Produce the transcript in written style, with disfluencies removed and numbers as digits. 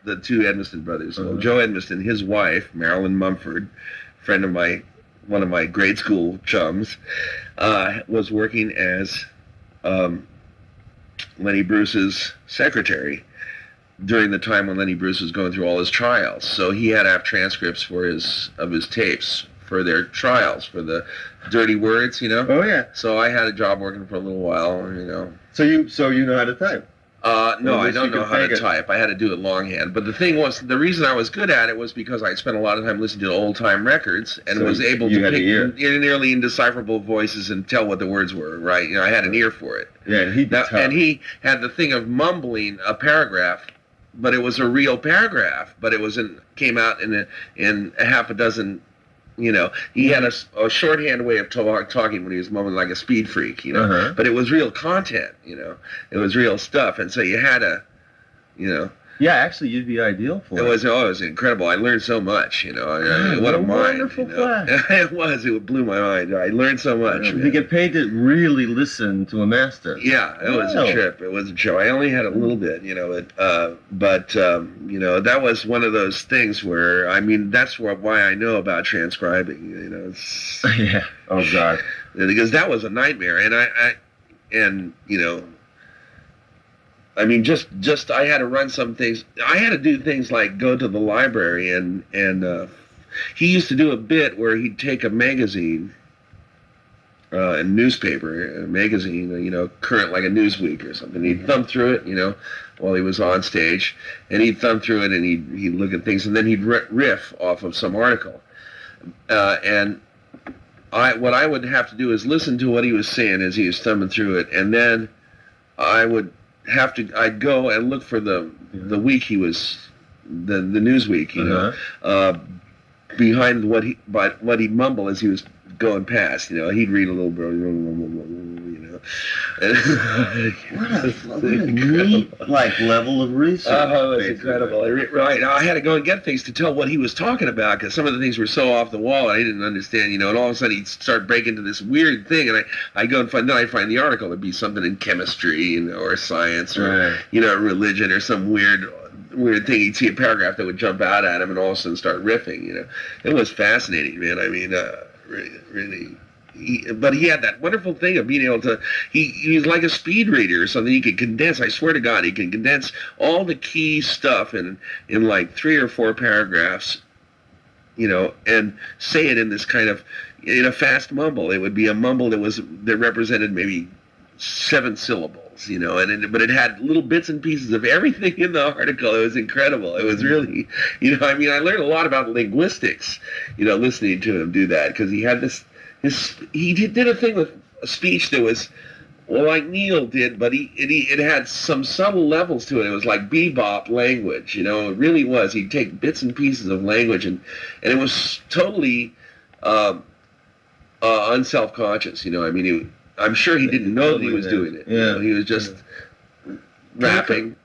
the two Edmiston brothers. Well, Joe Edmiston, his wife, Marilyn Mumford, friend of one of my grade school chums, was working as Lenny Bruce's secretary during the time when Lenny Bruce was going through all his trials. So he had to have transcripts of his tapes for their trials, for the dirty words, you know? Oh, yeah. So I had a job working for a little while, you know. So you know how to type? No, I don't know how to type. I had to do it longhand. But the thing was, the reason I was good at it was because I spent a lot of time listening to old-time records and was able to pick nearly indecipherable voices and tell what the words were, right? You know, I had an ear for it. Yeah, and he had the thing of mumbling a paragraph, but it was a real paragraph, but it came out in a half a dozen. You know, he had a shorthand way of talking when he was mumbling like a speed freak, you know. But it was real content, you know. It was real stuff, and so you had to, you know. Yeah, actually, you'd be ideal for it. It was incredible. I learned so much, you know. What a mind. Wonderful class. It blew my mind. I learned so much. You get paid to really listen to a master. Yeah, it was a trip. It was a show. I only had a little bit, you know. But you know, that was one of those things where, I mean, that's why I know about transcribing, you know. Yeah. Oh, God. Because that was a nightmare. And you know, I mean, just I had to run some things. I had to do things like go to the library and he used to do a bit where he'd take a magazine, a newspaper, a magazine, you know, current like a Newsweek or something. He'd thumb through it, you know, while he was on stage, and he'd thumb through it and he'd look at things, and then he'd riff off of some article. And what I would have to do is listen to what he was saying as he was thumbing through it, and then I'd go and look for the week he was, the Newsweek, you know, behind what he mumbled as he was going past, you know. He'd read a little bit, you know. What a neat, level of research. Oh, it's incredible. Right. I had to go and get things to tell what he was talking about, because some of the things were so off the wall I didn't understand, you know, and all of a sudden he'd start breaking into this weird thing, and I'd go and find the article. It'd be something in chemistry, you know, or science, or, you know, religion, or some weird thing. He'd see a paragraph that would jump out at him and all of a sudden start riffing, you know. It was fascinating, man. I mean, really. But he had that wonderful thing of being able to, he was like a speed reader or something. He could condense, I swear to God, he can condense all the key stuff in like 3 or 4 paragraphs, you know, and say it in this kind of, in a fast mumble. It would be a mumble that represented maybe 7 syllables, you know, but it had little bits and pieces of everything in the article. It was incredible. It was really, you know, I mean, I learned a lot about linguistics, you know, listening to him do that, because he had he did a thing with a speech that was, well, like Neil did, but it had some subtle levels to it. It was like bebop language, you know. It really was. He'd take bits and pieces of language, and it was totally unself-conscious, you know. I mean, I'm sure he didn't know that he was doing it. Yeah. You know, he was just rapping.